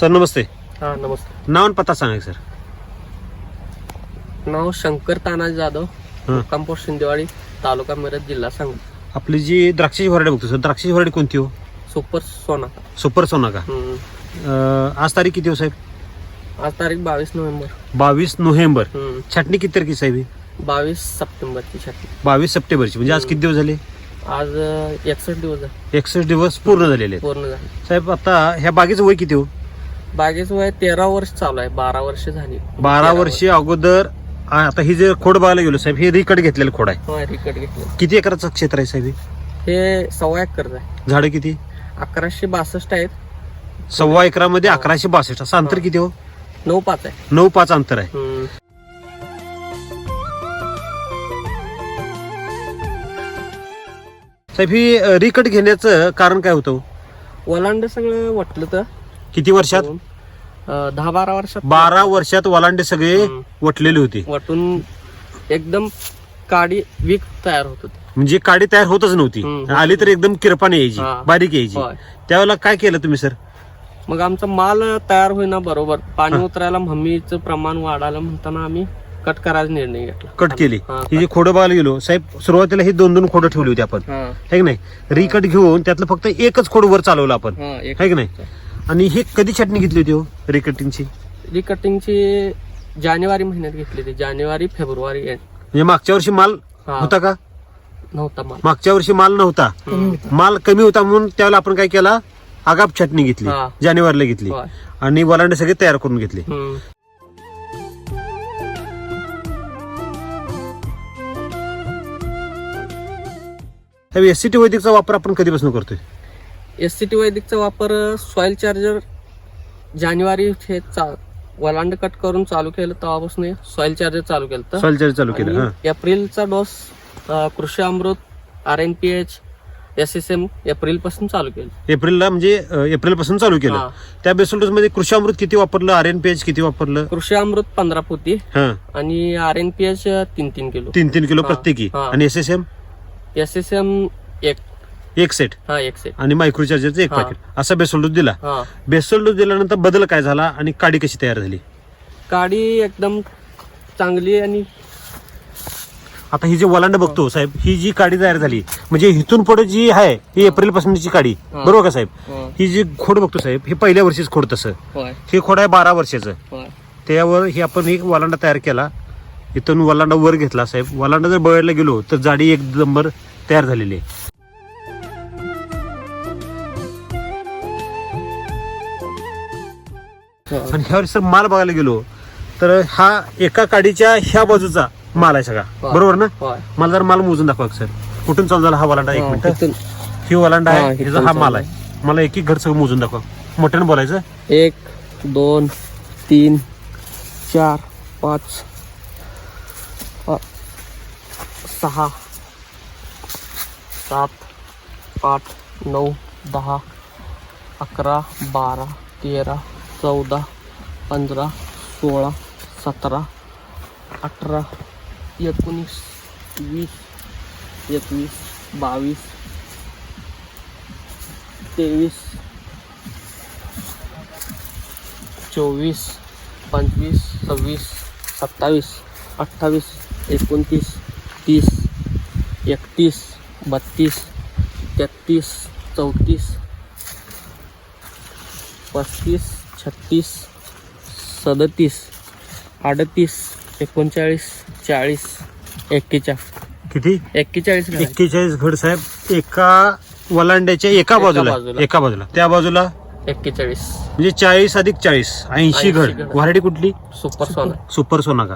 Sir नमस्ते. हा नमस्ते. नाव आणि पत्ता सांगा सर. नाव शंकर तानाजी जाधव, कंपोस्ट शिंदेवाडी, तालुका मिरज, जिल्हा सांगली. आपली जी द्राक्षाची व्हरायटी बघतो सर, द्राक्षाची व्हरायटी कोणती हो? सुपर सोना. सुपर सोना का? आज तारीख किती हो साहेब? आज तारीख 22 नोव्हेंबर. 22 नोव्हेंबर. छाटणी किती तारखेची साहेब? 22 सप्टेंबरची छाटणी. 22 सप्टेंबरची. म्हणजे आज किती दिवस झाले? आज 61 दिवस झाले. 61 दिवस पूर्ण झालेले आहेत. पूर्ण झाले. साहेब आता ह्या बागेचं वय किती हो? बागेचं वय 13 वर्ष चालू आहे. 12 वर्ष झाली. 12 वर्षे अगोदर. आता ही जे खोड बघायला गेलो साहेब, हे रिकट घेतलेलं खोड आहे. होय, रिकट घेतलं. किती एकराचं क्षेत्र आहे साहेब? हे 1.25 एकर आहे. झाडं किती? 1162 आहेत. 1.25 एकरामध्ये 1162. असं अंतर किती हो? 9.5 आहे. 9.5 अंतर आहे. साहेब ही रिकट घेण्याचं कारण काय होतं? वलांड सगळं वाटलं तर किती वर्षात? 10-12 वर्षात. 12 वर्षात वलांडे सगळे वटलेले होते. वाटून एकदम काडी वीक तयार होत होती. म्हणजे काडी तयार होतच नव्हती. आली तर एकदम किरपाने यायची, बारीक यायची. त्यावेळेला काय केलं तुम्ही सर? मग आमचा माल तयार होईना बरोबर, पाणी उतरायला हमीचं प्रमाण वाढायला म्हणताना आम्ही कट करायचा निर्णय घेतला. कट केली. ही जी खोडं बघायला गेलो साहेब, सुरुवातीला ही 2-2 खोडं ठेवली होती आपण, है की नाही? रिकट घेऊन त्यातलं फक्त एकच खोड वर चालवलं आपण, है की नाही? आणि ही कधी छाटणी घेतली होती हो रिकटिंगची? रिकटिंगची जानेवारी महिन्यात घेतली होती. जानेवारी फेब्रुवारी म्हणजे मागच्या वर्षी माल होता का? नव्हता माल. मागच्या वर्षी माल नव्हता. माल कमी होता म्हणून त्यावेळेला आपण काय केला? आगाप छाटणी घेतली, जानेवारीला घेतली आणि वलांडे सगळे तयार करून घेतले. एससीटी वैदिकचा वापर आपण कधीपासून करतोय? एससीटी वैदिकचा वापर सॉइल चार्जर जानेवारी हे वलांड कट करून चालू केलं तेव्हापासून सॉइल चार्जर चालू केलं. सॉइल चार्जर चालू केलं. एप्रिलचा डोस कृषी अमृत, RNPH, SSM एप्रिल पासून चालू केलं. एप्रिलला म्हणजे एप्रिल पासून चालू केलं. त्या बेसल डोस मध्ये कृषी अमृत किती वापरलं? RNPH किती वापरलं? कृषी अमृत 15 पोती आणि RNPH 3-3 किलो. 3-3 किलो प्रत्येकी. आणि SSM एक सेट. एक सेट. आणि मायक्रो चार्जरचं एक पॅकेट. असा बेसल डोस दिला. बेसल डोस दिल्यानंतर बदल काय झाला आणि काडी कशी तयार झाली? काडी एकदम चांगली. आणि आता ही जी वलांड बघतो साहेब, ही जी काडी तयार झाली म्हणजे इथून पुढे जी आहे ही एप्रिल पासूनची काडी, बरोबर का साहेब? ही जी खोड बघतो साहेब, ही पहिल्या वर्षीच खोड. तसं हे खोड आहे 12 वर्षाचं. त्यावर ही आपण एक वलांडा तयार केला. इथून वलांडा वर घेतला साहेब. वलांडा जर बघायला गेलो तर जाडी एक नंबर तयार झालेली आहे. आणि ह्यावर सर माल बघायला गेलो तर हा एका काडीच्या ह्या बाजूचा माल आहे सगळा, बरोबर ना? मला जर माल मोजून दाखवा सर. कुठून चालू झाला हा वलांडा? 1 मिनिट. ही वलांडा आहे, ह्याचा हा माल आहे. मला एक घड सगळं मोजून दाखवा. मोठ्यानं बोलायचं. 1 2 3 4 5 6 7 8 9 10 11 12 13 14 15 16 17 18 19 20 21 22 23 24 25 26 27 28 29 30 31 32 33 34 35 36 37 38 39 40 41. किती? 41 घड साहेब एका वलांड्याच्या एका बाजूला. त्या बाजूला 41 म्हणजे 40 अधिक 40 80 घड. व्हरायटी कुठली? सुपर सोना. सुपर सोना का?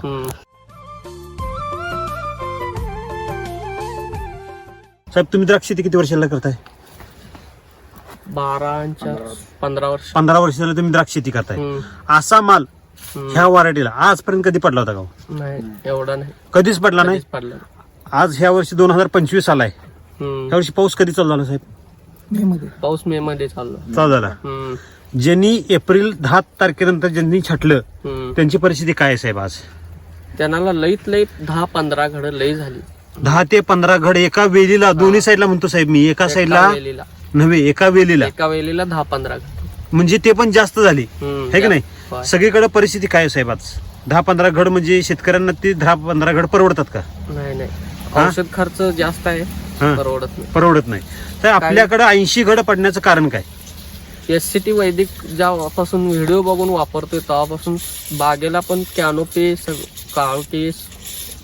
साहेब तुम्ही द्राक्ष शेती किती वर्षाला करताय? 15 वर्ष. 15 वर्ष झालं तुम्ही द्राक्ष शेती करताय. असा माल ह्या व्हरायटीला आजपर्यंत कधी पडला होता का? नाही, एवढा नाही. कधीच पडला नाही. आज ह्या वर्षी 2025 आलाय. ह्या वर्षी पाऊस कधी चालू झाला साहेब? पाऊस मे मध्ये चालू झाला. ज्यांनी एप्रिल 10 तारखेनंतर ज्यांनी छाटलं त्यांची परिस्थिती काय आहे साहेब आज? त्यांना लईत 10-15 घड लई झाली. 10 ते 15 घड एका वेलीला. दोन्ही साईडला म्हणतो साहेब मी. एका साईडला नव्हे, एका वेलीला 10-15 घड. म्हणजे ते पण जास्त झाली है की नाही. होय. सगळीकडे परिस्थिती काय आहे साहेब आज 10-15 घड म्हणजे शेतकऱ्यांना ते 10-15 घड परवडतात का? नाही हा? औषध खर्च जास्त आहे, हा. परवडत नाही. परवडत नाही. तर आपल्याकडे 80 घड पडण्याचं कारण काय? SCT वैदिक जेव्हापासून व्हिडिओ बघून वापरतोय तेव्हापासून बागेला पण कॅनोपी काळोपी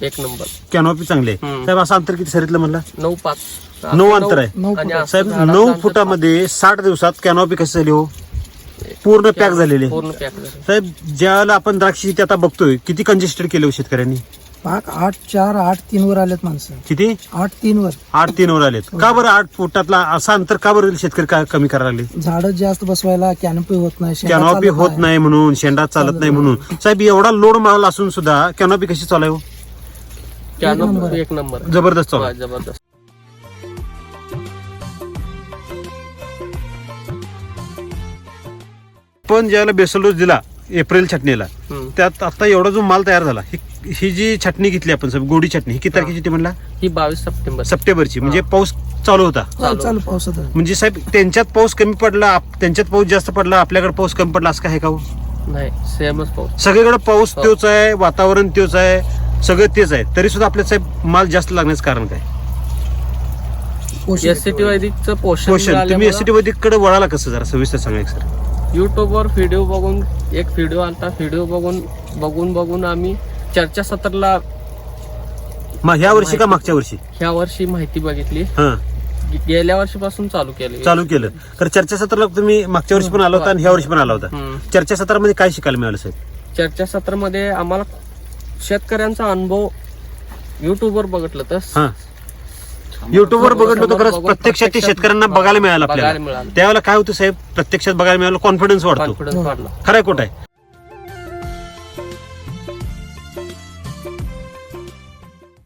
एक नंबर. कॅनॉपी चांगली आहे साहेब. असं अंतर किती सरीतलं म्हणलं? 9-5 9 अंतर आहे आणि असं साहेब. झाडाचं 9 अंतर फुटामध्ये 60 दिवसात कॅनॉपी कशी झाली हो? पूर्ण पॅक झालेली आहे. पूर्ण पॅक झाले. साहेब ज्याला आपण द्राक्ष शेती आता बघतोय किती कंजेस्टेड केले हो शेतकऱ्यांनी? पाक 8-4, 8-3 वर आलेत माणसं. किती? 8-3 वर. 8-3 वर आलेत. का बरं 8 फुटातला असं अंतर का बरं शेतकरी का कमी करायला लागले? झाडं जास्त बसवायला कॅनोपी होत नाही, शेंगा कॅनॉपी चालत होत नाही म्हणून, शेंडा चालत नाही म्हणून. साहेब एवढा लोड माल असून सुद्धा कॅनॉपी कशी चालू आहे हो? कॅनोपी एक नंबर जबरदस्त चालू आहे. जबरदस्त. पण ज्यावेळेला बेसल डोस दिला एप्रिल छटणीला, हम्म. त्यात आता एवढा जो माल तयार झाला, ही जी छटणी घेतली आपण साहेब, गोडी छटणी, ही किती तारखेची ती म्हणला? ही 22 सप्टेंबर. सप्टेंबरची. म्हणजे पाऊस चालू होता. चालू पावसात. म्हणजे साहेब त्यांच्यात पाऊस कमी पडला, त्यांच्यात पाऊस जास्त पडला, आपल्याकडे पाऊस कमी पडला, असं काय आहे का हो? नाही, सेमच पाऊस. सगळीकडे पाऊस तोच आहे, वातावरण तोच आहे, सगळं तेच आहे, तरी सुद्धा आपल्या साहेब माल जास्त लागण्याचं कारण काय? SCT वैदिकचं पोषण पोषण. तुम्ही मिळाल्यामुळं एसटी वैदिककडे वळाला कसं, जरा सविस्तर सांगा सर. युट्यूबवर व्हिडिओ बघून, एक व्हिडिओ आलता, व्हिडिओ बघून आम्ही चर्चासत्राला मग ह्या वर्षी का मागच्या वर्षी? ह्या वर्षी माहिती बघितली. हा गेल्या वर्षीपासून चालू केली. चालू केलं. तर चर्चासत्राला तुम्ही मागच्या वर्षी पण आला होता आणि ह्या वर्षी पण आला होता. हम्म. चर्चासत्रामध्ये काय शिकायला मिळालं साहेब? चर्चासत्रामध्ये आम्हाला शेतकऱ्यांचा अनुभव युट्यूबवर बघितलं तर हा, युट्यूबवर बघितलं होतं, खरंच प्रत्यक्षात ते शेतकऱ्यांना बघायला मिळालं बघायला आपल्याला. मिळालं. त्यावेळेला काय होतं साहेब, प्रत्यक्षात बघायला मिळालं, कॉन्फिडन्स वाढतो. कॉन्फिडन्स वाढला. खरंय खोट आहे?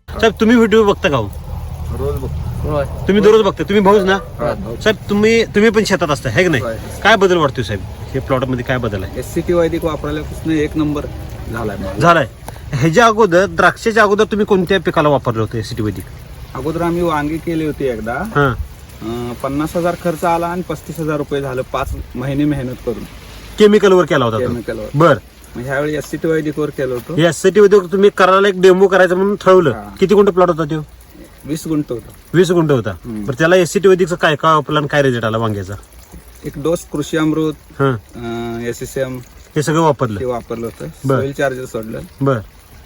साहेब तुम्ही व्हिडिओ बघता का हो? रोज बघतो. होय. तुम्ही दररोज बघता, तुम्ही भाऊच ना भाऊ. साहेब? तुम्ही पण शेतात असता है की नाही? होय. काय बदल वाटतोय साहेब, हे प्लॉट मध्ये काय बदल आहे? SCT वैदिक वापरल्यापासून एक नंबर झालाय मला. झालाय. ह्याच्या अगोदर, द्राक्षाच्या अगोदर तुम्ही कोणत्या पिकाला वापरलं होतं एसटी वैदिक? अगोदर आम्ही वांगी केली होती एकदा. हा 50,000 खर्च आला आणि 35,000 रुपये झालं 5 महिने मेहनत करून केमिकलवर केला होता तो. केमिकलवर. बर. मग ह्यावेळी SCT वैदिक वर केलं होतं. एसटी वैदिक तुम्ही करायला एक डेमो करायचं म्हणून ठरवलं. हा. किती गुंठ प्लॉट होता तो? 20 गुंठ होतं. 20 गुंठ होता. हम्म. बरं, त्याला एसटी वैदिकचं काय काय वापरलं आणि काय रिझल्ट आला वांग्याचा? एक डोस कृषी अमृत, हा SSM हे सगळं ते वापरलं. वापरलं होतं. बर. सॉइल चार्जर सोडलं. बर.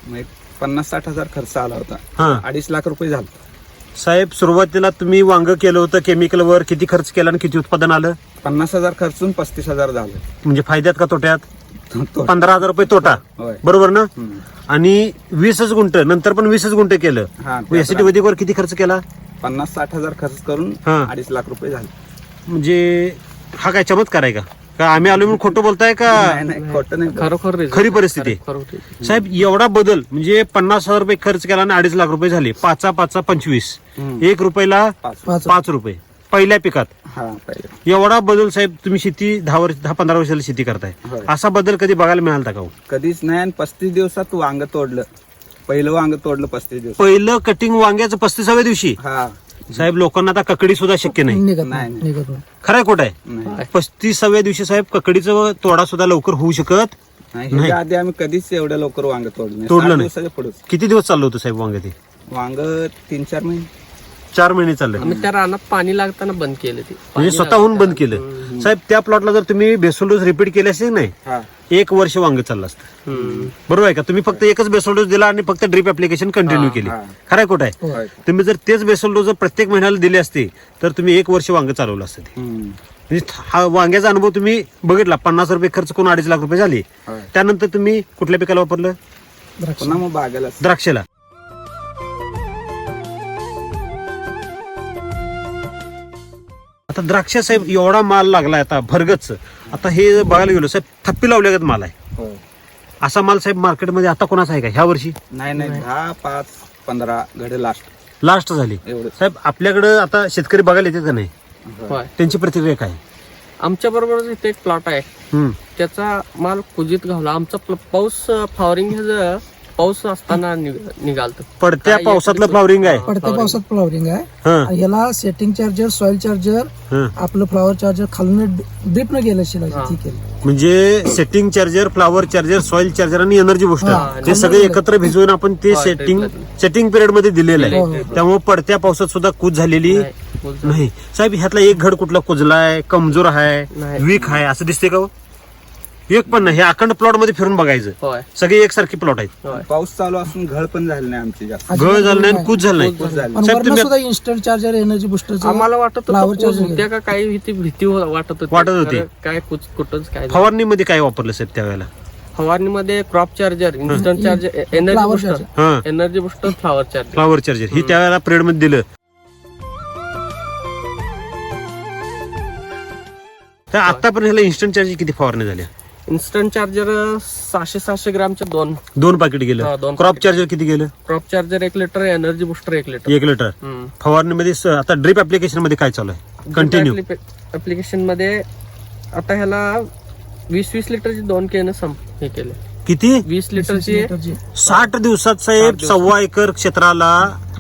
मग एक 50-60 हजार खर्च आला होता. हा 2.5 लाख रुपये झालं. साहेब सुरुवातीला तुम्ही वांग केलं होतं केमिकलवर, किती खर्च केला आणि किती उत्पादन आलं? 50,000 खर्चून 35,000 झालं. म्हणजे फायद्यात का तोट्यात? तो- 15,000 रुपये तोटा. होय. बरोबर ना? हम्म. आणि 20 गुंठ नंतर पण 20 गुंठ केलं. हा, एसटी वैदिकवर किती खर्च केला? 50-60 हजार खर्च करून हा. 2.5 लाख रुपये झाले. म्हणजे हा काय चमत्कार आहे का? का आम्ही आलो म्हणून खोटं बोलताय का? नाही खोटं नाही. खरोखर result. खरी परिस्थिती. खरोखर. साहेब एवढा बदल म्हणजे 50,000 रुपये खर्च केला आणि 2.5 लाख रुपये झाले. 5-5 25. हम्म. 1 रुपयाला 5. 5 रुपये पहिल्या पिकात. हा पहिले. एवढा बदल साहेब, तुम्ही शेती 10-15 वर्षाला शेती करताय, होय. असा बदल कधी बघायला मिळाला का हो? कधीच नाही. आणि 35 दिवसात वांग तोडलं. पहिलं वांग तोडलं 35 दिवसात. पहिलं कटिंग वांग्याचं 35व्या दिवशी. हा साहेब लोकांना आता ककडी सुद्धा शक्य नाही. निघत नाही, नाही, निघत नाही. खरंय खोट आहे? नाही. 35व्या दिवशी साहेब ककडीचं तोडा सुद्धा लवकर होऊ शकत. नाही, ह्याच्या आधी आम्ही कधीच एवढ्या लवकर वांग तोडलं नाही. तोडलं 60 नाही. दिवसाच्या पुढेच किती दिवस चाललं होतं साहेब वांग ते? वांग 3-4 महिने. 4 महिने चाललं. आम्ही त्या रानात पाणी लागताना बंद केलं ते. म्हणजे पाणी स्वतःहून लागलं बंद केलं. साहेब त्या प्लॉटला जर तुम्ही बेसोल डोस रिपीट केले असेल नाही, हा 1 वर्ष वांग चाललं असतं. हम्म. बरोबर आहे का? तुम्ही फक्त एकच बेसोल डोस दिला आणि फक्त ड्रीप ऍप्लिकेशन कंटिन्यू केली. हा. खरंय खोट आहे? होय. तुम्ही जर तेच बेसोल डोस जर प्रत्येक महिन्याला दिले असते तर तुम्ही 1 वर्ष वांग चालवलं असतं ते. हम्म. म्हणजे हा वांग्याचा अनुभव तुम्ही बघितला. 50 रुपये खर्च करून 2.5 लाख रुपये झाले. होय. त्यानंतर तुम्ही कुठल्या पिकाला वापरलं? द्राक्ष. पुन्हा मग बागेला द्राक्षाला. आता द्राक्ष साहेब एवढा माल लागलाय आता भरगच. आता हे बघायला गेलो साहेब, थप्पी लावल्यागत माल आहे. होय. असा माल साहेब मार्केटमध्ये आता कोणाचा आहे का ह्या वर्षी? नाही 10, 5, 15 घडे लास्ट लास्ट झाली. एवढं. साहेब आपल्याकडे आता शेतकरी बघायला येतात का नाही? होय. त्यांची प्रतिक्रिया काय? आमच्या बरोबर इथे एक प्लॉट आहे, हम्म. त्याचा माल कुजीत घावला. आमचा पाऊस फ्लॉवरिंग पाऊस असताना निघालतो. पडत्या काय पावसातलं एक- फ्लॉवरिंग आहे. पडत्या पावसात फ्लॉवरिंग आहे हा आणि ह्याला सेटिंग चार्जर, सॉइल चार्जर, हा. आपलं फ्लॉवर चार्जर खालून ड्रिप न गेलं शिला हा. केलं. म्हणजे setting charger, flower charger, soil charger आणि एनर्जी हा. बुस्टर हे सगळे एकत्र भिजवून आपण ते हा, सेटिंग पिरियड मध्ये दिलेलं हो, आहे. हो. त्यामुळे पडत्या पावसात सुद्धा कूच झालेली नाही, बोलतो. नाही. साहेब ह्यातला एक घड कुठला कुजलाय, कमजोर आहे, नाही. वीक आहे असं दिसते का हो? एक पण नाही. हे अखंड प्लॉट मध्ये फिरून बघायचं, होय सगळे एकसारखी प्लॉट आहेत. होय. पाऊस चालू असून घळ पण झालं नाही आमची जास्त. अजिबात गळ झालं नाही आणि नाही. कूच झालं नाही. कूच झालं. पण साहेब वरनं तुम्ही सुद्धा इन्स्टंट चार्जर, एनर्जी बुस्टर आम्हाला वाटत फ्लावर होतं चार्जर होत्या का काही भीती वाटत होती. वाटत होती. खरं काय कुठंच काय नाही. फवारणीमध्ये काय वापरलं साहेब त्यावेळेला? फवारणीमध्ये crop charger, instant charger, energy flower booster, charger. हा energy booster, flower charger. Flower charger ही त्यावेळेला पिरियड मध्ये दिलं. तर आतापर्यंत ह्याला इन्स्टंट चार्जर किती फवारणी झाल्या? Instant charger 600 ग्रामचे 2. पाकिट हा, गेलं. दोन क्रॉप पाकिट. चार्जर किती गेलं? Crop charger 1 litre, energy booster 1 litre. 1 litre. फवारणीमध्ये आता ड्रिप ऍप्लिकेशन मध्ये काय चालू आहे? कंटिन्यू ऍप्लिकेशन मध्ये आता ह्याला 20 लिटरची 2 कॅन हे केले. किती? 20 लिटरची 60 दिवसात साहेब 1.25 एकर क्षेत्राला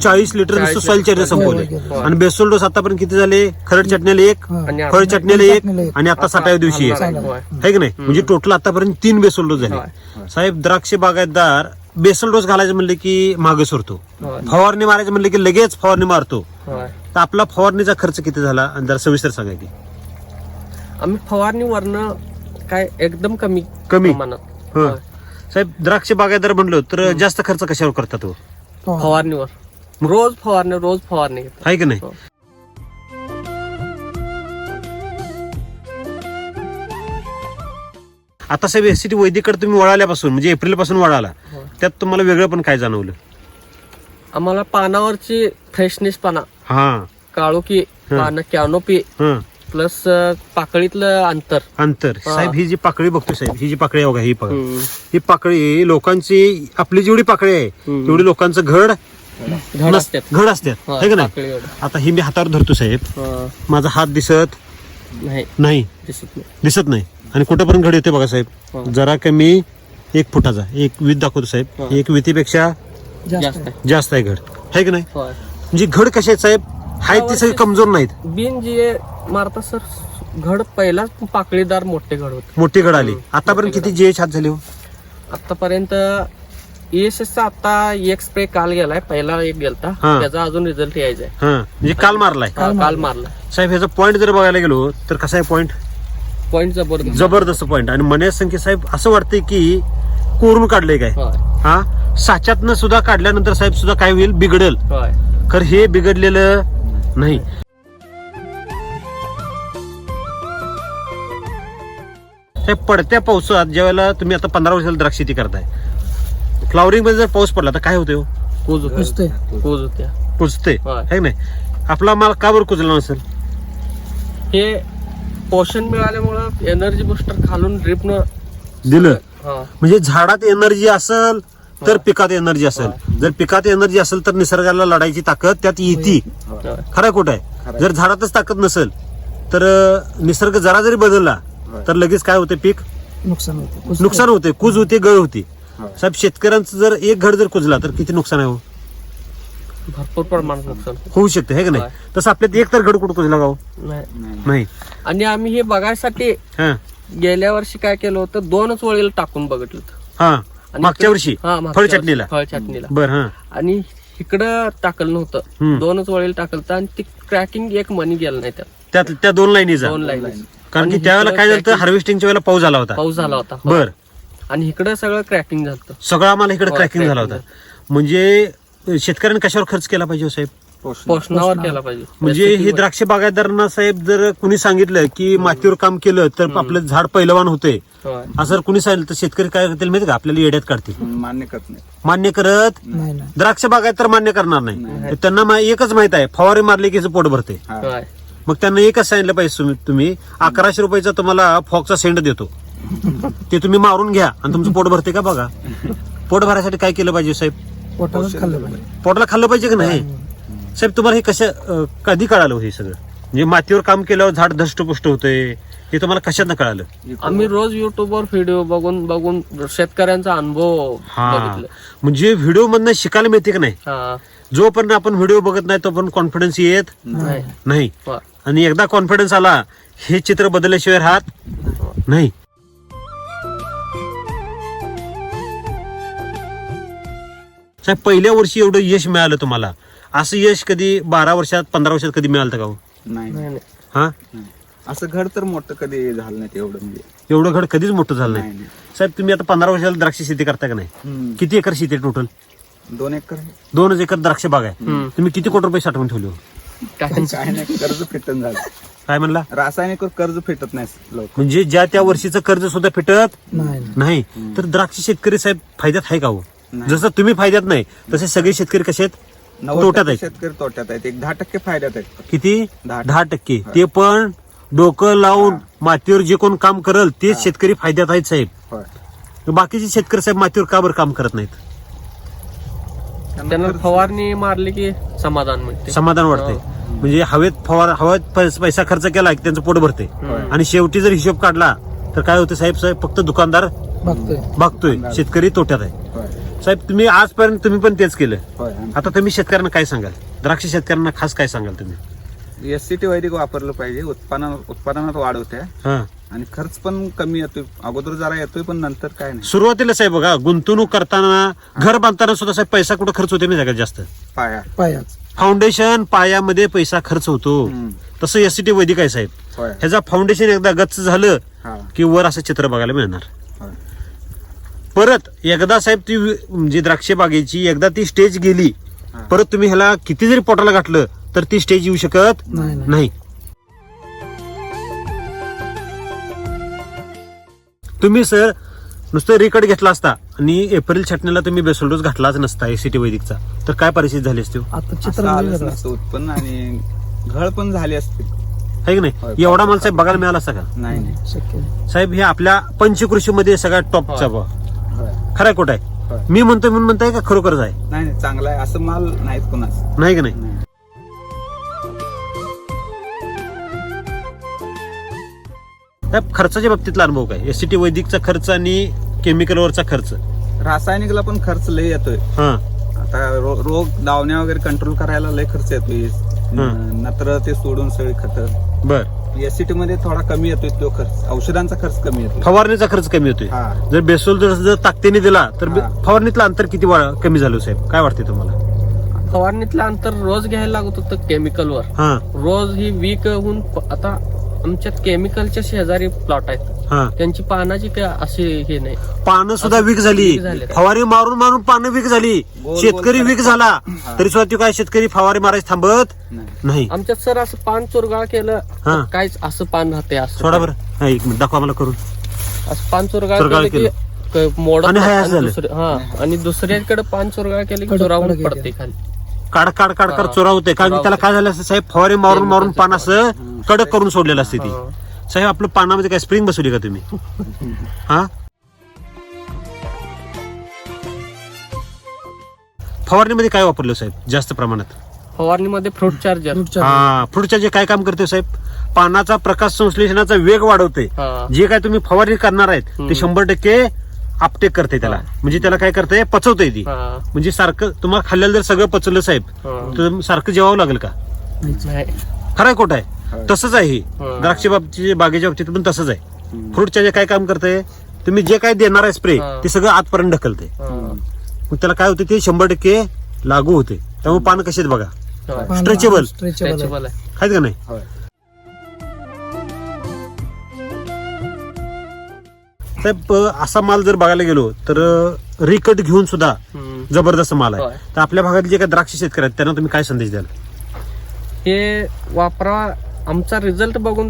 40 लिटर 40 सॉइल चार्जर संपवले. होय. आणि बेसोल डोस आतापर्यंत किती झाले? खरड चटणीला 1, आणि फळ चटणीला 1 चटणीला आणि आता 60व्या दिवशी 1 होय. आहे की नाही? म्हणजे टोटल आतापर्यंत 3 बेसोल डोस झाले. होय. साहेब द्राक्ष बागायतदार बेसल डोस घालायचं म्हणले की मागे सरतो, होय. फवारणी मारायचं म्हणले की लगेच फवारणी मारतो. होय. तर आपला फवारणीचा खर्च किती झाला आणि जरा सविस्तर सांगा की. आम्ही फवारणीवरनं काय एकदम कमी कमी? प्रमाणात. हं. होय. साहेब द्राक्ष बागायतदार म्हणलो तर जास्त खर्च कशावर करतात हो? फवारणीवर रोज फवारणी घेतो. आहे की नाही? हो. आता साहेब एससीटी वैदिकडे तुम्ही वळाल्यापासून म्हणजे एप्रिल पासून वळाला, हो. त्यात तुम्हाला वेगळं पण काय जाणवलं? आम्हाला पानावरची फ्रेशनेस पाना, हा काळोखी पानं, कॅनोपी हा प्लस पाकळीतलं अंतर. साहेब ही जी पाकळी बघतोय साहेब, ही जी पाकळी आहे बघा, ही बघा, हम्म. ही पाकळी लोकांची, आपली जेवढी पाकळी आहे तेवढी लोकांचं घड घड असतात. घड असतात, होय, आहे का नाही? पाकळी एवढं. आता ही मी हातावर धरतो साहेब, हं. माझा हात दिसत नाही नाही, दिसत नाही. आणि कुठंपर्यंत घड येते बघा साहेब, हो. जरा कमी 1 फुटाचा, एक वीत दाखवतो साहेब, हो. 1 वितीपेक्षा जास्त जास्त आहे. जास्त आहे घड, आहे की नाही? होय. म्हणजे घड कसे आहेत साहेब? आहेत ते सगळे कमजोर नाहीत, बिन जे मारता सर घड पहिला पाकळीदार मोठे घड होते. मोठी घड आली. आतापर्यंत किती जीएच हात झाले हो? आतापर्यंत ESSचा आता एक स्प्रे काल गेलाय, पहिला एक गेलता, हा. त्याचा अजून रिझल्ट यायचा आहे. हा म्हणजे काल मारलाय काल मारला. साहेब. ह्याचा पॉईंट जर बघायला गेलो तर कसा आहे पॉईंट? पॉईंट जबरदस्त. जबरदस्त पॉईंट. आणि मन्यास संख्या साहेब असं वाटतंय की कोरून काढलंय काय. होय. हा साच्यातनं सुद्धा काढल्यानंतर साहेब सुद्धा काय होईल? बिघडेल. होय. खर हे बिघडलेलं नाही. साहेब पडत्या पावसात ज्यावेळेला तुम्ही आता 15 वर्षाला द्राक्ष शेती करताय, फ्लॉवरिंग मध्ये जर पाऊस पडला तर काय होते हो? कूज होते. कुजते. कूज होत्या. कुजते, होय. आहे की नाही? आपला माल का बरं कुजला नसेल? हे पोषण मिळाल्यामुळं एनर्जी बुस्टर खालून ड्रिप न दिलं. म्हणजे झाडात एनर्जी असेल तर पिकात एनर्जी असेल, जर पिकात एनर्जी असेल तर निसर्गाला लढायची ताकद त्यात येते. खरं खोटं आहे? जर झाडातच ताकद नसेल तर निसर्ग जरा जरी बदलला तर लगेच काय होते? पीक नुकसान होते. कुजते. नुकसान होते, कुज होते, गळ होते. साहेब शेतकऱ्यांचं जर एक घड जर कुजला तर किती नुकसान आहे हो? भरपूर प्रमाणात नुकसान होऊ शकते, है का नाही? तसं आपल्यात एक तर घड कुठं कुजला गाव नाही. नाही. आणि आम्ही हे बघायसाठी हा गेल्या वर्षी काय केलं होतं, 2च वळीला टाकून बघितलं होतं. हा आणि मागच्या वर्षी हा, मागच्या फळ वर्षी. चटणीला. फळ चटणीला. बर. हा आणि इकडं टाकलं नव्हतं, हम्म. 2च वळीला टाकलं होतं आणि ती क्रॅकिंग एक मनी गेलं नाही त्यात. त्यात त्या 2 लाईनीचा, 2 लाईन. कारण की त्यावेळेला काय झालं? हार्वेस्टिंगच्या वेळेला पाऊस झाला होता. पाऊस झाला होता. बर. आणि इकडं सगळं क्रॅकिंग झालं. सगळं आम्हाला इकडे हो, क्रॅकिंग झाला होता. म्हणजे शेतकऱ्यांनी कशावर खर्च केला पाहिजे हो साहेब? पोषणावर केला पाहिजे. म्हणजे हे द्राक्ष बागायतदारांना साहेब जर कुणी सांगितलं की मातीवर काम केलं तर आपलं झाड पैलवान होते, होय. असं जर कुणी सांगितलं तर शेतकरी काय करतील माहिती का? आपल्याला येड्यात काढतील. मान्य करत नाही. मान्य करत नाही नाही. द्राक्ष बागायत तर मान्य करणार नाही. त्यांना एकच माहित आहे, फवारे मारले की पोट भरते. होय. मग त्यांना एकच सांगितलं पाहिजे, तुम्ही 1100 रुपयाचा तुम्हाला फॉक्सचा सेंड देतो, ते तुम्ही मारून घ्या आणि तुमचं पोट भरते का बघा. पोट भरायसाठी काय केलं पाहिजे साहेब? पोटालाच खाल्लं पाहिजे. पोटाला खाल्लं पाहिजे की नाही साहेब? तुम्हाला हे कधी कळालं हे सगळं? म्हणजे मातीवर काम केल्यावर झाड धष्टपुष्ट होते, हे तुम्हाला कशातनं कळालं? आम्ही रोज युट्यूबवर व्हिडिओ बघून शेतकऱ्यांचा अनुभव हा, बघितलं. म्हणजे व्हिडिओ मधनं शिकायला मिळते का नाही? हा जोपर्यंत आपण व्हिडिओ बघत नाही तोपर्यंत कॉन्फिडन्स येत नाही नाही. होय. आणि एकदा कॉन्फिडन्स आला, हे चित्र बदलल्याशिवाय राहत नाही. साहेब, पहिल्या वर्षी एवढं यश मिळालं तुम्हाला, असं यश कधी 12 वर्षात 15 वर्षात कधी मिळालं का हो? नाही नाही, नाही. नाही. हा, असं घर तर मोठं कधी झालं नाही एवढं म्हणजे. एवढं घड कधीच मोठं झालं नाही, नाही. साहेब, तुम्ही आता 15 वर्षाला द्राक्ष शेती करता का नाही? हम्म. किती एकर शेती टोटल? 2 एकर आहे. 2 एकर द्राक्ष बाग आहे. तुम्ही किती कोटी रुपये साठवून ठेवले हो? काय काय नाही, कर्ज फिटन झालं. काय म्हणला? रासायनिक कर्ज फिटत नाही लोक. म्हणजे ज्या त्या वर्षीचं कर्ज सुद्धा फिटत नाही नाही. तर द्राक्ष शेतकरी साहेब फायद्यात आहे का हो? नाही. जसं तुम्ही फायद्यात नाही तसे सगळे शेतकरी कसे आहेत? 90% तोट्यात आहेत. शेतकरी तोट्यात आहेत. 10% फायद्यात आहेत. किती? 10%. 10%. ते पण डोकं लावून मातीवर जे कोण काम करल तेच शेतकरी फायद्यात आहेत साहेब. होय. बाकीचे शेतकरी साहेब मातीवर का बरं काम करत नाहीत? त्यांना कर्ज- फवारणी मारली की समाधान मिळते. समाधान वाटतंय. म्हणजे हवेत पैसा खर्च केला की त्यांचं पोट भरते. आणि शेवटी जर हिशोब काढला तर काय होतं साहेब? फक्त दुकानदार बघतोय. बघतोय, शेतकरी तोट्यात आहे. होय. साहेब, तुम्ही आजपर्यंत तुम्ही पण तेच केलं. होय. आता तुम्ही शेतकऱ्यांना काय सांगाल? द्राक्ष शेतकऱ्यांना खास काय सांगाल तुम्ही? SCT वैदिक वापरलं पाहिजे. उत्पादनात वाढ होते हा, आणि खर्च पण कमी येतोय. अगोदर जरा येतोय पण नंतर काय नाही. सुरुवातीला साहेब बघा, गुंतवणूक करताना घर बांधताना सुद्धा साहेब पैसा कुठं खर्च होते नाही सगळ्यात जास्त? पाया. पायाच. फाउंडेशन, पायामध्ये पैसा खर्च होतो. तसं SCT वैदिक आहे साहेब. होय. ह्याचा फाउंडेशन एकदा गच्च झालं हा. की वर असं चित्र बघायला मिळणार. होय. परत एकदा साहेब ती म्हणजे द्राक्ष बागेची एकदा ती स्टेज गेली, हा. परत तुम्ही ह्याला किती जरी पोटाला घातलं तर ती स्टेज येऊ शकत नाही, नाही. नाही. तुम्ही सर नुसतं रिकट घेतला असता आणि एप्रिल छाटणीला तुम्ही बेसल डोस घातलाच नसता SCT वैदिकचा, तर काय परिस्थिती झाली असती? आता असं चित्र आलंच वेगळं नसतं उत्पन्न आणि घळ पण झाली असते. आहे की होय. नाही? एवढा माल साहेब बघायला मिळाला असता का? नाही नाही. शक्य नाही. साहेब, हे आपल्या पंचकृषीमध्ये सगळ्यात टॉपचा होय. होय. खरं खोट आहे? होय. मी म्हणतोय म्हणून म्हणताय का खरोखरच आहे? नाही नाही, चांगला आहे. असं माल नाहीत कोणाच. नाही की नाही? नाही. साहेब, खर्चाच्या बाबतीतला अनुभव काय? SCT वैदिकचा खर्च आणि केमिकलवरचा खर्च? रासायनिकला पण खर्च लय येतोय. हा, आता रोग दावण्या वगैरे कंट्रोल करायला लय खर्च येतोय. नत्र ते सोडून सगळी खत. बर. SCT मध्ये थोडा कमी येतोय तो खर्च. औषधांचा खर्च कमी येतोय. फवारणीचा खर्च कमी होतोय. हा. जर बेसोल जर ताकदीने दिला तर हा. फवारणीतलं अंतर किती कमी झालं साहेब? काय वाटते तुम्हाला? फवारणीतलं अंतर रोज घ्यायला लागत होतं केमिकलवर. हा, रोज ही वीक होऊन आता आमच्यात केमिकलच्या शेजारी प्लॉट आहेत. हा. त्यांची पानाची काय अशी हे नाही. पानं सुद्धा वीक झाली. वीक झाले. फवारी मारून मारून पानं वीक झाली. गोल शेतकरी वीक झाला हा. तरी सुद्धा तो काय शेतकरी फवारी मारायचं थांबत नाही. नाही. आमच्यात सर असं पान चुरगाळ केलं हा. तर काहीच असं पान राहते. असं सोडा बरं. हा, एक मिनिट दाखवा मला करून. असं पान चुरगाळ चुरगाळ केलं की मोडत आणि नाही. हे आणि असं झालं. आणि दुसऱ्याकडे पान चुरगाळ केलं की कडक चुरावून कडक पडते येते. खाली. काढ काढ काढ काढ हा. चोरा होते. कारण की त्याला काय झालं असतं साहेब? फवारी मारून मारून पान असं कडक करून सोडलेलं असते ती. हा. साहेब, आपलं पानामध्ये काय स्प्रिंग बसवली का तुम्ही? हा, फवारणीमध्ये काय वापरलं साहेब जास्त प्रमाणात? फवारणीमध्ये फ्रूट चार्जर. फ्रूटच्या हा, फ्रूटच्या जे काय काम करते साहेब? पानाचा प्रकाश संश्लेषणाचा वेग वाढवते. जे काय तुम्ही फवारणी करणार आहेत ते 100% अपटेक करते त्याला. म्हणजे त्याला काय करते? पचवते ती. म्हणजे सारखं तुम्हाला खाल्ल्याला जर सगळं पचवलं साहेब तर सारखं जेवावं लागेल का? खरंय खोट आहे? तसंच आहे हे. द्राक्ष बागेच्या बाबतीत पण तसंच आहे. फ्रूटच्या जे काय काम करते? तुम्ही जे काय देणार आहे स्प्रे ते सगळं आतपर्यंत ढकलते. मग त्याला काय होते? ते 100% लागू होते. त्यामुळे पान कसे आहेत बघा, स्ट्रेचेबल स्ट्रेचेबल आहे. आहेत का नाही? होय. साहेब, असा माल जर बघायला गेलो तर रिकट घेऊन सुद्धा जबरदस्त माल आहे. होय. तर आपल्या भागात जे काही द्राक्ष शेतकरी आहेत त्यांना तुम्ही काय संदेश द्याल? हे वापरा. आमचा रिझल्ट बघून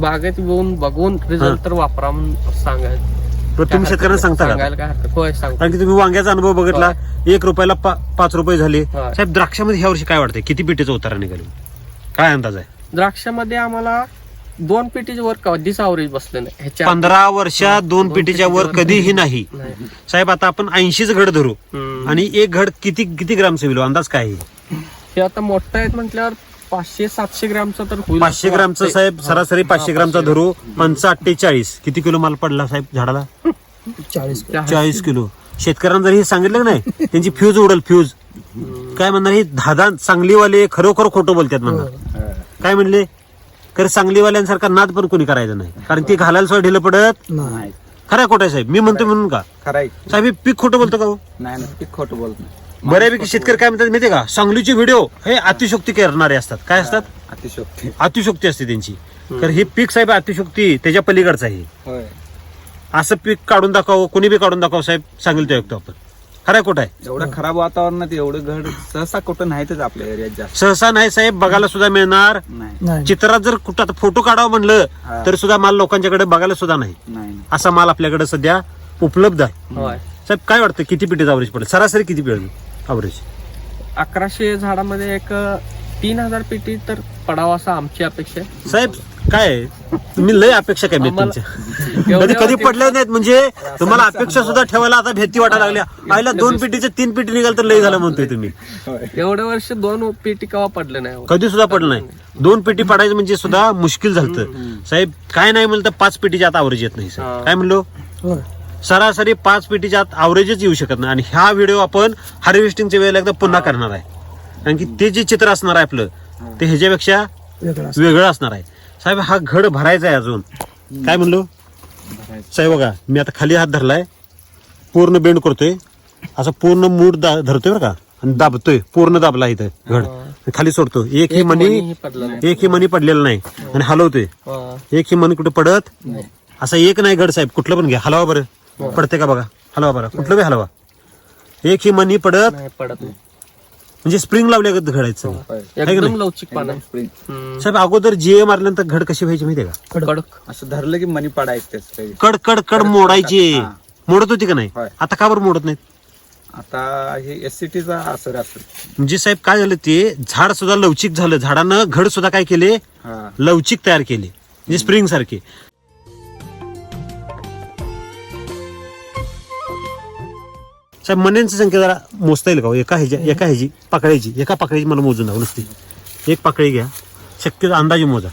बागेत बघून रिझल्ट तर वापरा म्हणून सांगायचं. तर तुम्ही शेतकऱ्यांना सांगता का? सांगायला काय हरकत? होय, सांगतो. कारण की तुम्ही वांग्याचा अनुभव बघितला, 1 रुपयाला 5 रुपये झाले. होय. साहेब, द्राक्षामध्ये ह्या वर्षी काय वाटतंय? किती पिटीचा उतारा निघाल? काय अंदाज आहे? द्राक्षामध्ये आम्हाला 2 पेटीच्या वर कधीच अवरेज बसलं नाही. ह्याच्या 15 वर्षात 2 पेटीच्या वर कधीही नाही. नाही. साहेब, आता आपण 80च घड धरू हम्म. आणि एक घड किती ग्रामचं होईल अंदाज काय आहे? हे आता मोठं आहेत म्हटल्यावर 500-700 ग्रॅमचा तर होईल 500 ग्रामचं साहेब सरासरी 500 ग्रामचा धरू 548 किती किलो माल पडला साहेब झाडाला 40 40 किलो. शेतकऱ्यांना जर हे सांगितलं का नाही त्यांची फ्यूज उडल फ्यूज. काय म्हणणार हे दादा सांगलीवाले खरोखर खोटं बोलतात म्हणणार. काय म्हणले खरं सांगलीवाल्यांसारखा नाद पण कोणी करायचं नाही कारण ते घालायला सुद्धा ढिलं पडत नाही. खरं खोटं आहे साहेब मी म्हणतो म्हणून का खराय साहेब हे पीक खोटं बोलतो का हो? नाही ते खोटं बोलत नाही. बऱ्यापैकी शेतकरी काय म्हणतात माहितीये का सांगलीचे व्हिडिओ हे अतिशोक्ती करणारे असतात. काय असतात अतिशोक्ती. अतिशोक्ती असते त्यांची. तर हे पीक साहेब अतिशोक्ती त्याच्या पलीकडचं आहे. होय. असं पीक काढून दाखव कोणी बी काढून दाखव साहेब सांगेल ते ऐकतो आपण. खरं खोटं आहे एवढं खराब वातावरणात एवढं घड सहसा कुठं नाहीतच आपल्या एरियात जास्त. सहसा नाही साहेब बघायला सुद्धा मिळणार. नाही नाही. चित्रात जर कुठं आता फोटो काढावं म्हणलं हा. तर सुद्धा माल लोकांच्याकडे बघायला सुद्धा नाही. नाही असा माल आपल्याकडे सध्या उपलब्ध आहे. होय. साहेब काय वाटतं किती पिटीचं अवरेज पडेल सरासरी किती पडेल अवरेज? 1100 झाडामध्ये एक 3000 पेटी तर पडावा असा आमची अपेक्षा आहे. साहेब काय आहे? तुम्ही लय अपेक्षा काय माहित तुमच्या कधी कधी पडले नाहीत म्हणजे तुम्हाला अपेक्षा सुद्धा ठेवायला आता भीती वाटायला लागल्या. आईला 2 पेटीचे 3 पेटी निघाल तर लय झालं म्हणतोय तुम्ही. एवढ्या वर्ष 2 पेटी केव्हा पडले नाही हो. कधी सुद्धा पडलं नाही. 2 पेटी पडायचं म्हणजे सुद्धा मुश्किल झालं साहेब. काय नाही म्हणलं तर 5 पेटीच्या आत अवरेज येत नाही साहेब. हा. काय म्हणलो होय. सरासरी 5 पेटीच्या आत अवरेजच येऊ शकत नाही. आणि हा व्हिडिओ आपण हार्वेस्टिंगच्या वेळेला एकदा पुन्हा करणार आहे कारण की ते जे चित्र असणार आहे आपलं ते ह्याच्यापेक्षा वेगळं असं. वेगळं असणार आहे. साहेब हा घड भरायचा आहे अजून. काय म्हणलो साहेब बघा मी आता खाली हात धरलाय पूर्ण बेंड करतोय असं पूर्ण मूड धरतोय बरं का आणि दाबतोय पूर्ण दाबला इथं घड खाली सोडतो. एक ही मनी पडलं नाही. एक ही मनी पडलेलं नाही आणि हलवतोय. हा. एक ही मनी कुठे पडत असं एक नाही घड साहेब कुठलं पण घ्या हलवा बरं पडते का बघा हलवा बरं कुठलं बी हलवा. एक ही मनी पडत नाही पडत नाही. म्हणजे स्प्रिंग लावल्यागत घडायचं. एकदम लवचिक पानं. साहेब अगोदर जीए मारल्यानंतर घड कशी व्हायची माहितीये का कडक. असं धरलं की मनी पडायचं त्याच काही. कड कड कड मोडायची. हा. मोडत होती का नाही होय. आता का बरं मोडत नाहीत? आता हे एससीटीचा असर असेल. म्हणजे साहेब काय झालं ते झाड सुद्धा लवचिक झालं. झाडानं घड सुद्धा काय केले हा लवचिक तयार केले म्हणजे स्प्रिंग सारखे. साहेब मण्यांची संख्या जरा मोजता येईल का हो? एका ह्याची पाकळ्याची एका पाकळीची मला मोजून दाखव नुसती. एक पाकळी घ्या शक्यतो अंदाजे मोजा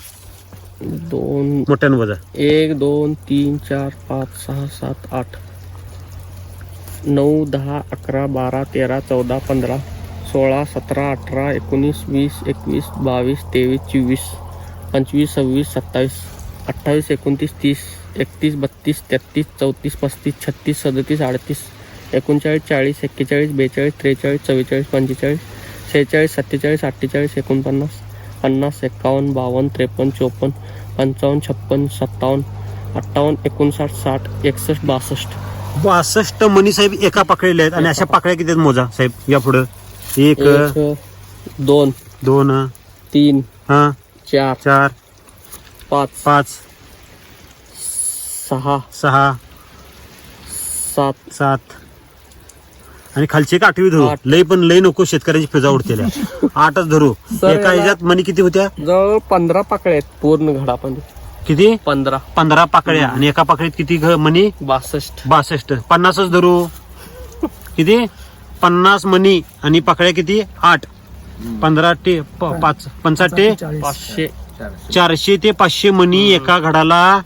2 मोठ्यानं मोजा. 1 2 3 4 5 6 7 8 9 10 11 12 13 14 15 16 17 18 19 20 21 22 23 24 25 26 27 28 29 30 31 32 33 34 35 36 37 38 39 40 41 42 43 44 45 46 47 48 49 50 51 52 53 54 55 56 57 58 59 60 61 62 62 मनी साहेब एका पाकळीला आहेत. आणि अशा पाकळ्या किती आहेत मोजा साहेब या पुढे 1 2 2 3 हा 4 4 5 5 6 6 7 7 आणि खालची एक 8वी धरू. आठ. लय पण लय नको शेतकऱ्यांची फिजा उडतेल्या 8च धरू. सर, एका ह्याच्यात मनी किती होत्या जवळ 15 पाकळ्या आहेत पूर्ण घडामध्ये. किती 15 पाकळ्या आणि एका पाकळीत किती मनी 62 62 50च धरू. किती 50 मनी आणि पाकळ्या किती 8 15 ते 5 55 500 400 ते 500 मनी एका घडाला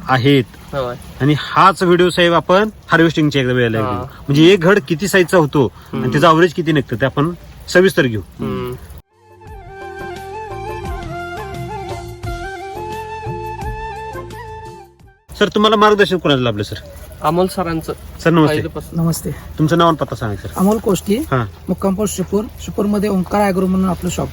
आहेत. होय. आणि हाच व्हिडिओ साहेब आपण हार्वेस्टिंगच्या एकदा वेळेला हा. घेऊ. म्हणजे एक घड किती साईजचा होतो आणि त्याचा अवरेज किती निघतं ते आपण सविस्तर घेऊ. हम्म. सर तुम्हाला मार्गदर्शन कोणाचं लाभलं सर? अमोल सरांचं सर नमस्ते. पहिल्यापासून. नमस्ते. तुमचं नाव आणि पत्ता सांगा सर. अमोल कोष्टी हा मुक्काम पोस्ट शिपूर मध्ये ओंकार ॲग्रो म्हणून आपलं शॉप.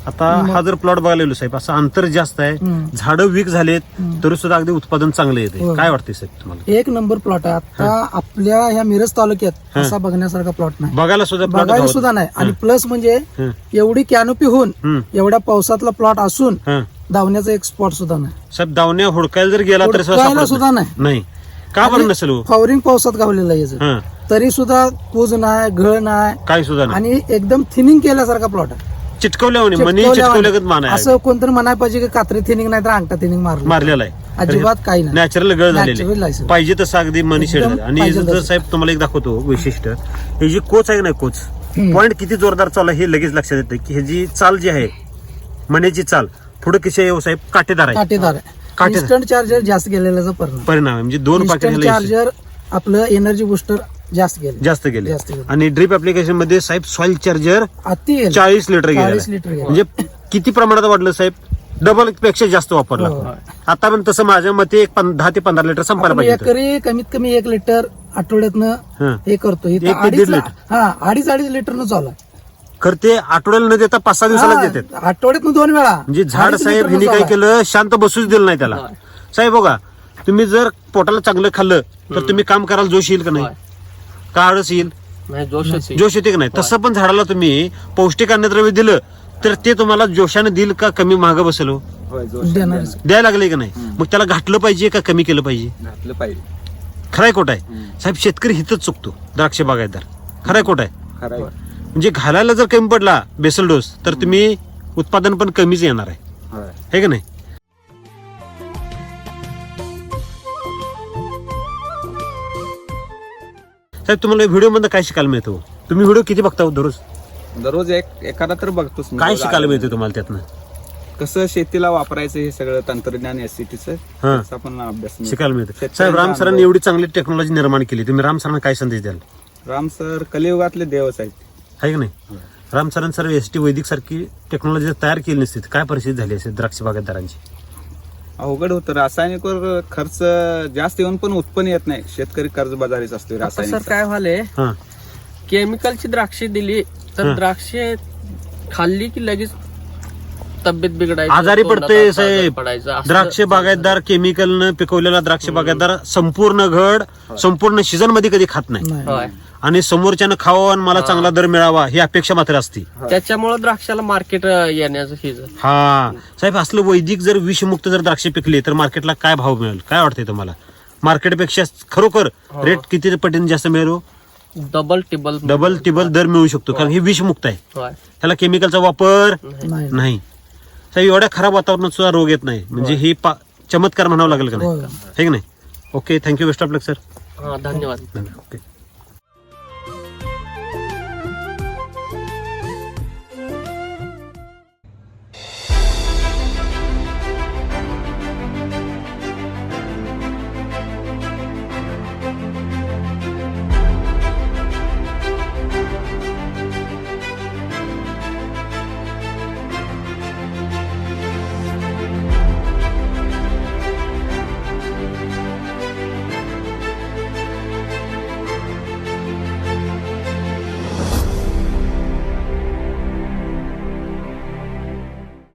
आता हा जर प्लॉट बघायला गेलो साहेब असं अंतर जास्त आहे हम्म. झाडं वीक झालेत तरी सुद्धा अगदी उत्पादन चांगलं येते. हो. काय वाटते साहेब तुम्हाला? एक नंबर प्लॉट आहे. आता आपल्या ह्या मिरज तालुक्यात असा बघण्यासारखा प्लॉट नाही, बघायला सुद्धा plot बघायला गावात. सुद्धा नाही. आणि प्लस म्हणजे हं. एवढी कॅनोपी होऊन हं. एवढ्या पावसातला प्लॉट असून हं. धावण्याचा एक स्पॉट सुद्धा नाही. साहेब दावण्या हुडकायला जर गेला तरी हुडकायला सापडत सुद्धा नाही. नाही का बरं नसेल हो? फ्लॉवरिंग पावसात गावलेला आहे याचं. हं. तरी सुद्धा कूज नाही, घळ नाही काही सुद्धा नाही. आणि एकदम थिनिंग केल्यासारखा प्लॉट आहे. चिटकवल्यावर मनी चिटकवल्यागत मान आहे. असं कोणतरी म्हणायला पाहिजे की कात्री थिनिंग नाही तर अंगठा थिनिंग मारलं, मारलेला आहे अजिबात काही नाही. नॅचरल गळ झालेली Natural आहे, sir. पाहिजे तसं अगदी मनी शेड एकदम आणि पाहिजे जर तसं. साहेब तुम्हाला एक दाखवतो वैशिष्ट्य हे जी कोच आहे ना कोच पॉईंट किती जोरदार चालू आहे हे लगेच लक्षात येतं की हे जी चाल जी आहे मण्याची चाल पुढे कशी आहे साहेब काटेदार आहे काटेदार आहे. काटेदार. इन्स्टंट चार्जर जास्त गेलेल्याचा परिणाम आहे म्हणजे 2 इन्स्टंट पाकिट चार्जर आपलं एनर्जी बुस्टर जास्त गेले जास्त गेले जास्त गेले. आणि ड्रीप ऍप्लिकेशन मध्ये साहेब सॉइल चार्जर अति गेले. 40 लिटर 40 गेलं लिटर गेले. म्हणजे किती प्रमाणात वाढलं साहेब डबल पेक्षा जास्त वापरला हो. आता पण तसं माझ्या मते 10 ते 15 लिटर संपायला आपण पाहिजे होतं. एकरी कमीत कमी 1 लिटर आठवड्यातनं हं. हे करतो इथं 1 ते 1.5 लिटर. अडीच लिटरनं चालू आहे. खरं ते आठवड्याला न देता 5-6 दिवसाला देतात आठवड्यातनं 2 वेळा म्हणजे झाड 2.5 साहेब लिटरनं हिने काय चालू आहे. केलं शांत बसूच दिलं नाही त्याला साहेब बघा तुम्ही जर पोटाला चांगलं खाल्लं तर तुम्ही काम करायला जोश येईल का नाही का आळस येईल नाही जोश येते का नाही तसं पण झाडाला तुम्ही पौष्टिक अन्नद्रव्य दिलं तर ते तुम्हाला जोशाने देईल का कमी महाग बसेल हो? होय, जोश देणार. द्यायला लागले का नाही मग त्याला घातलं पाहिजे का कमी केलं पाहिजे घातलं पाहिजे. खराय खोट आहे साहेब शेतकरी हिथच चुकतो द्राक्ष बागायतदार खराय खोट आहे खरं आहे. म्हणजे घालायला जर कमी पडला बेसल डोस तर तुम्ही उत्पादन पण कमीच येणार आहे होय. हे का नाही साहेब तुम्हाला व्हिडिओ मध्ये काय शिकायला मिळतो तुम्ही व्हिडिओ किती बघता हो दररोज दररोज एखादा तर बघतोच मी. काय रोज शिकायला आठवड्यात. मिळतं तुम्हाला त्यातनं कसं शेतीला वापरायचं हे सगळं तंत्रज्ञान एससीटीचं हा. त्याचा पण अभ्यास मी- शिकायला मिळतं शेतकऱ्यांचा साहेब राम सरांनी अनुभव. एवढी चांगली टेक्नॉलॉजी निर्माण केली तुम्ही राम सरांना काय संदेश द्याल राम सर कलियुगातले देवच आहेत. आहे का नाही राम सरांनी सर एसटी वैदिक सारखी टेक्नॉलॉजी तयार केली नसती तर काय परिस्थिती झाली असेल द्राक्ष बागायतदारांची अवघड होतं रासायनिकवर खर्च जास्त येऊन पण उत्पन्न येत नाही शेतकरी कर्जबाजारीच असतो आता सर रासायनिक काय व्हायलंय हा केमिकलची द्राक्षे दिली तर हं. द्राक्षे खाल्ली की लगेच तब्येत बिघडायची आजारी तोंडात पडते आजार साहेब पडायचं, असं द्राक्ष बागायतदार केमिकलनं पिकवलेला द्राक्ष बागायतदार संपूर्ण घड संपूर्ण सीझन मध्ये कधी खात नाही नाही. होय. आणि समोरच्यानं खावं आणि मला चांगला दर मिळावा ही अपेक्षा मात्र असते त्याच्यामुळे द्राक्षाला मार्केट येण्याचं हिज हा साहेब असलं वैदिक जर विषमुक्त जर द्राक्षे पिकली तर मार्केटला काय भाव मिळेल काय वाटतंय तुम्हाला मार्केटपेक्षा खरोखर रेट किती पटीने जास्त मिळेल हो? डबल टिबल डबल टिबल दर मिळू शकतो कारण हे विषमुक्त आहे होय. त्याला केमिकलचा वापर नाही नाही साहेब एवढ्या खराब वातावरणात सुद्धा रोग येत नाही म्हणजे ही चमत्कार म्हणावं लागेल का नाही होय. हे की नाही okay thank you best of luck sir हा धन्यवाद ओके